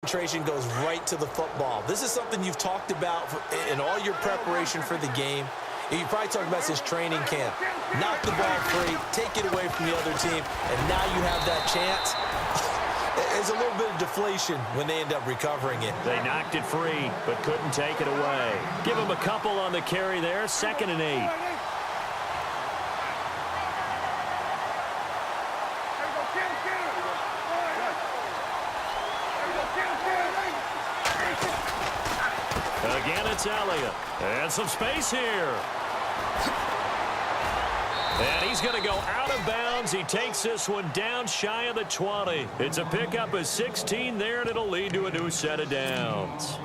Concentration goes right to the football. This is something you've talked about in all your preparation for the game. You probably talked about this training camp. Knock the ball free, take it away from the other team, and now you have that chance. There's a little bit of deflation when they end up recovering it. They knocked it free, but couldn't take it away. Give them a couple on the carry there, 2nd and 8. Again, it's Elliott. And some space here. And he's going to go out of bounds. He takes this one down shy of the 20. It's a pickup of 16 there, and it'll lead to a new set of downs.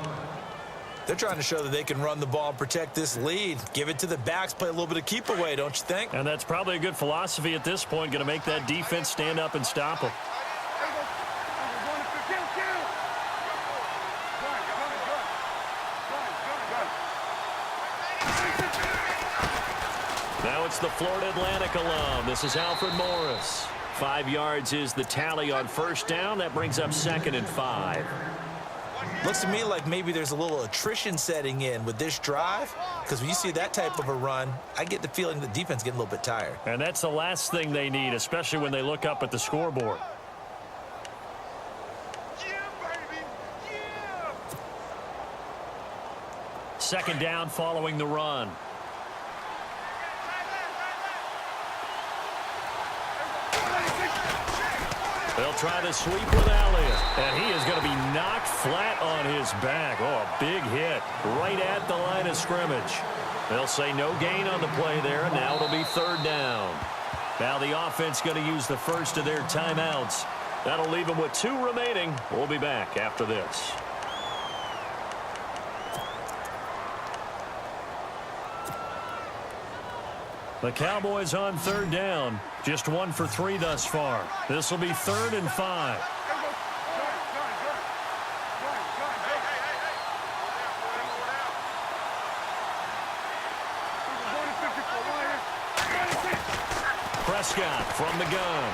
They're trying to show that they can run the ball and protect this lead. Give it to the backs, play a little bit of keep away, don't you think? And that's probably a good philosophy at this point, going to make that defense stand up and stop them. Now it's the Florida Atlantic alum. This is Alfred Morris. 5 yards is the tally on first down. That brings up 2nd and 5. Looks to me like maybe there's a little attrition setting in with this drive, because when you see that type of a run, I get the feeling the defense getting a little bit tired. And that's the last thing they need, especially when they look up at the scoreboard. Second down following the run. They'll try the sweep with Elliott. And he is going to be knocked flat on his back. Oh, a big hit right at the line of scrimmage. They'll say no gain on the play there. Now it'll be 3rd down. Now the offense going to use the first of their timeouts. That'll leave them with 2 remaining. We'll be back after this. The Cowboys on 3rd down. Just 1 for 3 thus far. This will be 3rd and 5. Prescott from the gun.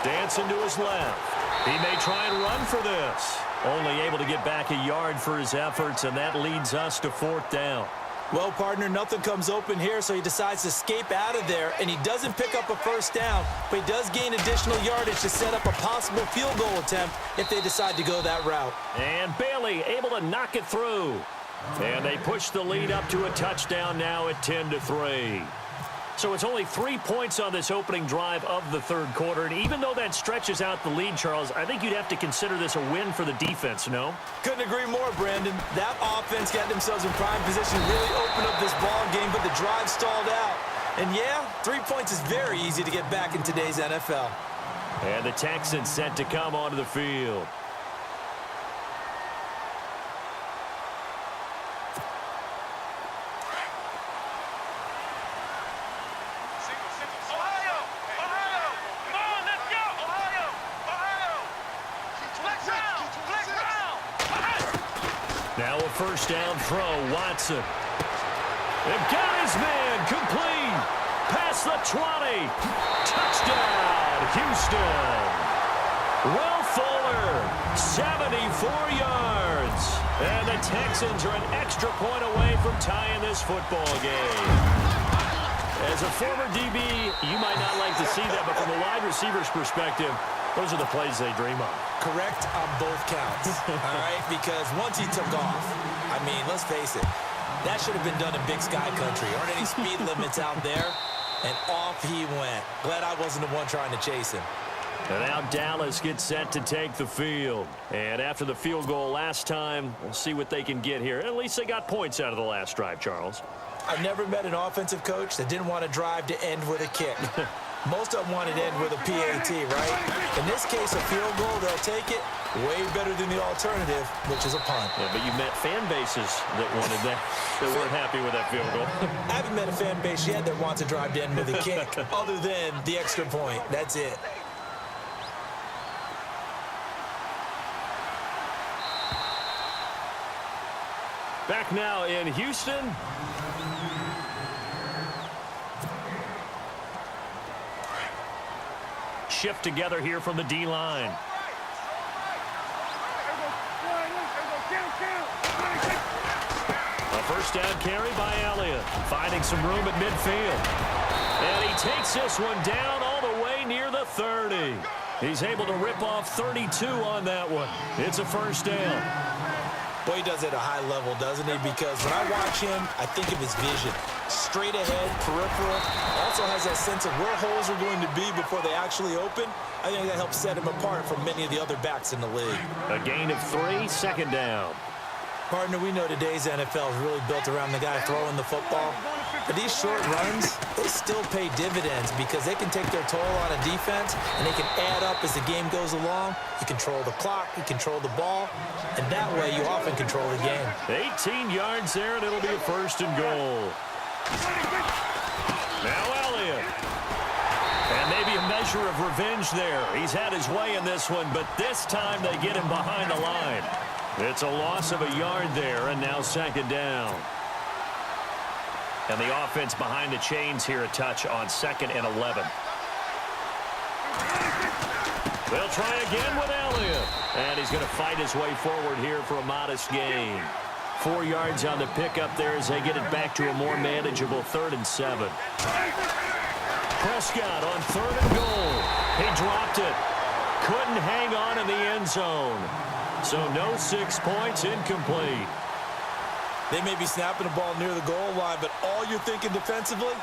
Dancing to his left. He may try and run for this. Only able to get back a yard for his efforts, and that leads us to 4th down. Well, partner, nothing comes open here, so he decides to escape out of there, and he doesn't pick up a first down, but he does gain additional yardage to set up a possible field goal attempt if they decide to go that route. And Bailey able to knock it through. And they push the lead up to a touchdown now at 10-3. So it's only 3 points on this opening drive of the 3rd quarter. And even though that stretches out the lead, Charles, I think you'd have to consider this a win for the defense, no? Couldn't agree more, Brandon. That offense got themselves in prime position to really open up this ball game, but the drive stalled out. And yeah, 3 points is very easy to get back in today's NFL. And the Texans set to come onto the field. Now a first down throw, Watson. They've got his man, complete. Past the 20. Touchdown, Houston. Will Fuller, 74 yards. And the Texans are an extra point away from tying this football game. As a former DB, you might not like to see that, but from a wide receiver's perspective, those are the plays they dream of. Correct on both counts, all right? Because once he took off, I mean, let's face it, that should have been done in Big Sky Country. Aren't any speed limits out there? And off he went. Glad I wasn't the one trying to chase him. And now Dallas gets set to take the field. And after the field goal last time, we'll see what they can get here. At least they got points out of the last drive, Charles. I've never met an offensive coach that didn't want to drive to end with a kick. Most of them wanted to end with a PAT, right? In this case, a field goal, they'll take it. Way better than the alternative, which is a punt. Yeah, but you met fan bases that wanted that, that weren't happy with that field goal. I haven't met a fan base yet that wants to drive to end with a kick, other than the extra point. That's it. Back now in Houston. shift together here from the D-line. A first down carry by Elliott, finding some room at midfield. And he takes this one down all the way near the 30. He's able to rip off 32 on that one. It's a first down. Well, he does it at a high level, doesn't he? Because when I watch him, I think of his vision. Straight ahead, peripheral. Also has that sense of where holes are going to be before they actually open. I think that helps set him apart from many of the other backs in the league. A gain of 3, second down. Partner, we know today's NFL is really built around the guy throwing the football. But these short runs, they still pay dividends because they can take their toll on a defense, and they can add up as the game goes along. You control the clock, you control the ball, and that way you often control the game. 18 yards there, and it'll be a first and goal. Now Elliott. And maybe a measure of revenge there. He's had his way in this one, but this time they get him behind the line. It's a loss of a yard there, and now second down. And the offense behind the chains here a touch on 2nd and 11. They'll try again with Elliott. And he's going to fight his way forward here for a modest gain. 4 yards on the pickup there as they get it back to a more manageable 3rd and 7. Prescott on 3rd and goal. He dropped it. Couldn't hang on in the end zone. So no 6 points, incomplete. They may be snapping the ball near the goal line, but all you're thinking defensively,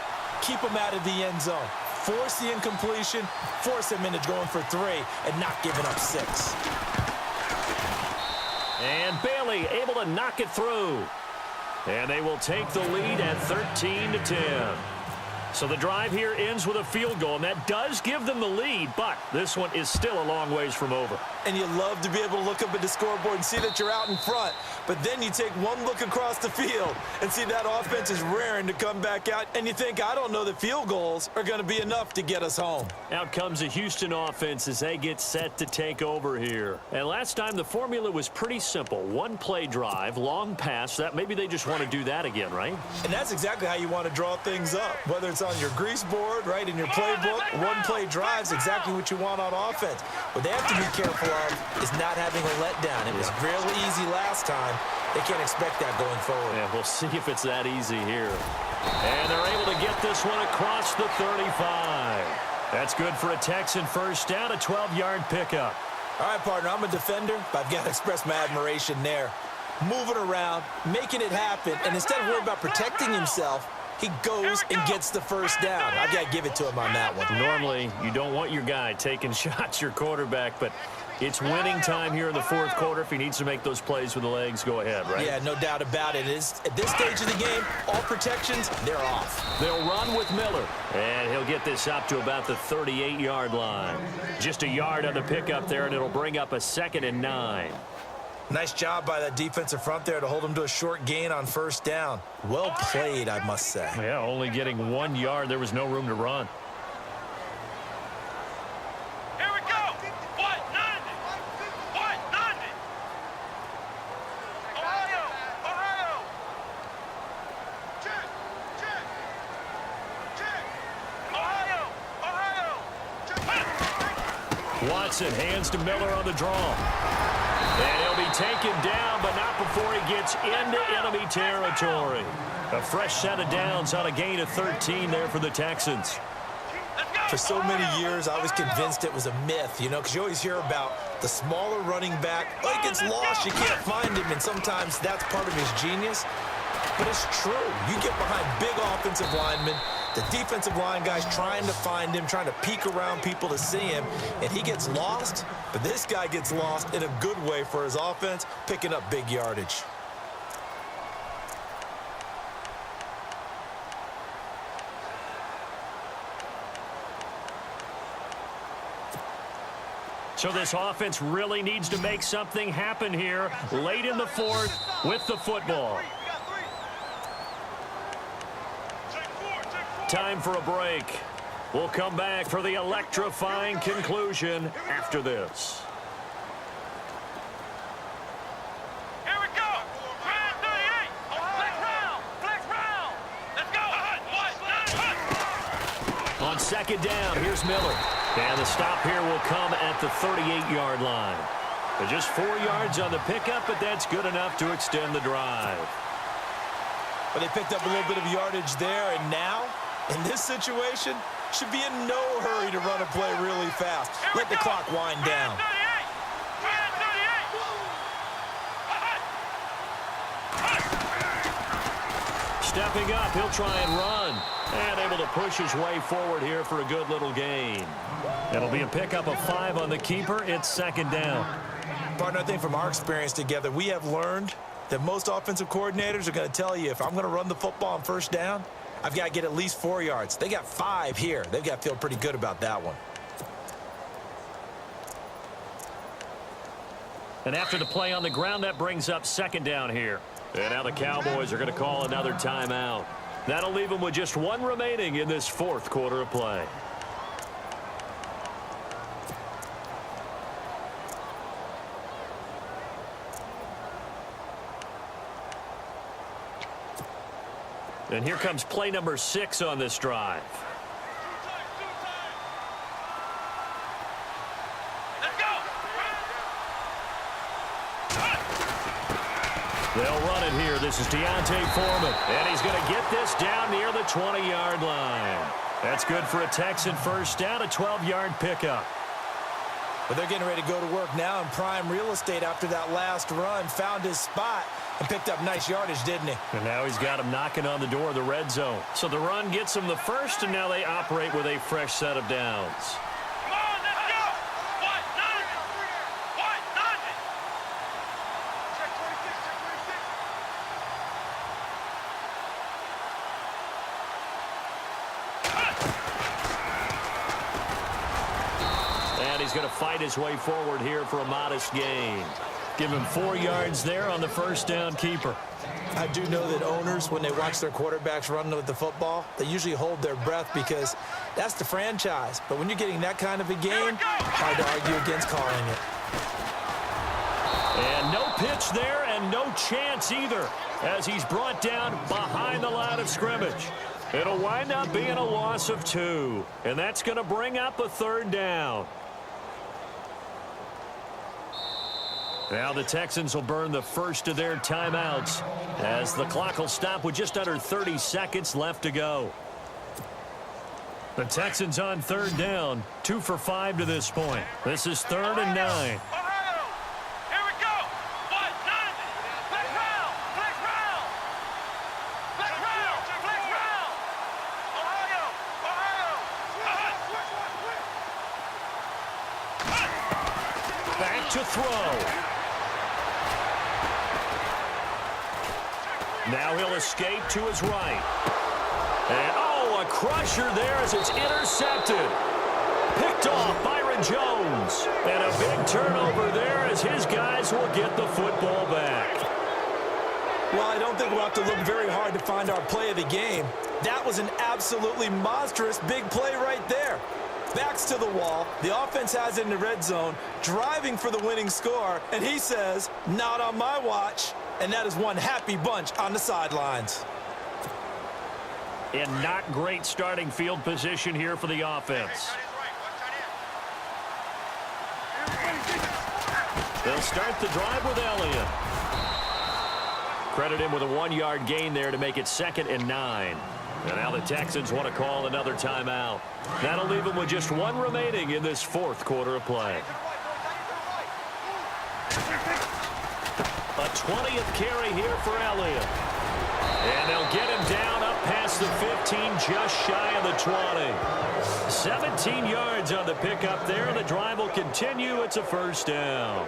keep them out of the end zone. Force the incompletion, force them into going for 3, and not giving up 6. And Bailey able to knock it through. And they will take the lead at 13-10. So the drive here ends with a field goal, and that does give them the lead, but this one is still a long ways from over. And you love to be able to look up at the scoreboard and see that you're out in front, but then you take one look across the field and see that offense is raring to come back out, and you think, I don't know that field goals are going to be enough to get us home. Out comes the Houston offense as they get set to take over here. And last time the formula was pretty simple. One play drive, long pass. That maybe they just want to do that again, right? And that's exactly how you want to draw things up, whether it's on your grease board, right, in your playbook. One play drive is exactly what you want on offense. What they have to be careful of is not having a letdown. It was really easy last time. They can't expect that going forward. Yeah, we'll see if it's that easy here. And they're able to get this one across the 35. That's good for a Texan first down, a 12-yard pickup. All right, partner, I'm a defender, but I've got to express my admiration there. Moving around, making it happen, and instead of worrying about protecting himself, he goes and gets the first down. I've got to give it to him on that one. Normally, you don't want your guy taking shots, your quarterback, but it's winning time here in the 4th quarter. If he needs to make those plays with the legs, go ahead, right? Yeah, no doubt about it. At this stage of the game, all protections, they're off. They'll run with Miller, and he'll get this up to about the 38-yard line. Just a yard on the pickup there, and it'll bring up a 2nd and 9. Nice job by that defensive front there to hold him to a short gain on first down. Well played, I must say. Yeah, only getting 1 yard. There was no room to run. Here we go. What? 90. What? 90. Ohio. Ohio. Check. Check. Check. Ohio. Ohio. Check. Watson hands to Miller on the draw. And he'll be taken down, but not before he gets into enemy territory. A fresh set of downs on a gain of 13 there for the Texans. For so many years, I was convinced it was a myth, you know, because you always hear about the smaller running back. Oh, he gets lost, you can't find him, and sometimes that's part of his genius. But it's true. You get behind big offensive linemen, the defensive line guy's trying to find him, trying to peek around people to see him, and he gets lost. But this guy gets lost in a good way for his offense, picking up big yardage. So this offense really needs to make something happen here late in the 4th with the football. Time for a break. We'll come back for the electrifying conclusion after this. Here we go. Round 38. Flex round. Flex round. Let's go. On 2nd down, here's Miller. And the stop here will come at the 38-yard line. But just 4 yards on the pickup, but that's good enough to extend the drive. But they picked up a little bit of yardage there, and now, in this situation, should be in no hurry to run a play really fast. Let the clock wind down. Stepping up, he'll try and run. And able to push his way forward here for a good little gain. It'll be a pickup of 5 on the keeper. It's second down. Partner, I think from our experience together, we have learned that most offensive coordinators are going to tell you, if I'm going to run the football on first down, I've got to get at least 4 yards. They got 5 here. They've got to feel pretty good about that one. And after the play on the ground, that brings up second down here. And now the Cowboys are going to call another timeout. That'll leave them with just 1 remaining in this fourth quarter of play. And here comes play number 6 on this drive. They'll run it here. This is Deontay Foreman. And he's going to get this down near the 20-yard line. That's good for a Texan first down, a 12-yard pickup. But they're getting ready to go to work now in prime real estate after that last run. Found his spot and picked up nice yardage, didn't he? And now he's got him knocking on the door of the red zone. So the run gets him the first, and now they operate with a fresh set of downs. He's going to fight his way forward here for a modest gain. Give him 4 yards there on the first down keeper. I do know that owners, when they watch their quarterbacks run with the football, they usually hold their breath because that's the franchise. But when you're getting that kind of a game, hard to argue against calling it. And no pitch there and no chance either as he's brought down behind the line of scrimmage. It'll wind up being a loss of 2. And that's going to bring up a third down. Now the Texans will burn the first of their timeouts as the clock will stop with just under 30 seconds left to go. The Texans on third down, 2 for 5 to this point. This is 3rd and 9. Back to throw. Now he'll escape to his right. And, a crusher there as it's intercepted. Picked off Byron Jones. And a big turnover there as his guys will get the football back. Well, I don't think we'll have to look very hard to find our play of the game. That was an absolutely monstrous big play right there. Backs to the wall. The offense has it in the red zone, driving for the winning score. And he says, not on my watch. And that is one happy bunch on the sidelines. And not great starting field position here for the offense. They'll start the drive with Elliott. Credit him with a 1-yard gain there to make it 2nd and 9. And now the Texans want to call another timeout. That'll leave them with just 1 remaining in this fourth quarter of play. A 20th carry here for Elliott. And they'll get him down up past the 15, just shy of the 20. 17 yards on the pickup there, and the drive will continue. It's a first down.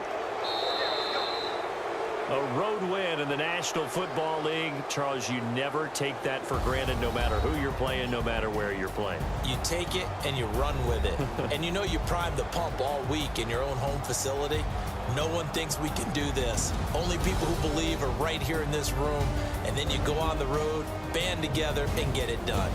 A road win in the National Football League. Charles, you never take that for granted no matter who you're playing, no matter where you're playing. You take it and you run with it. And you know you primed the pump all week in your own home facility. No one thinks we can do this. Only people who believe are right here in this room. And then you go on the road, band together, and get it done.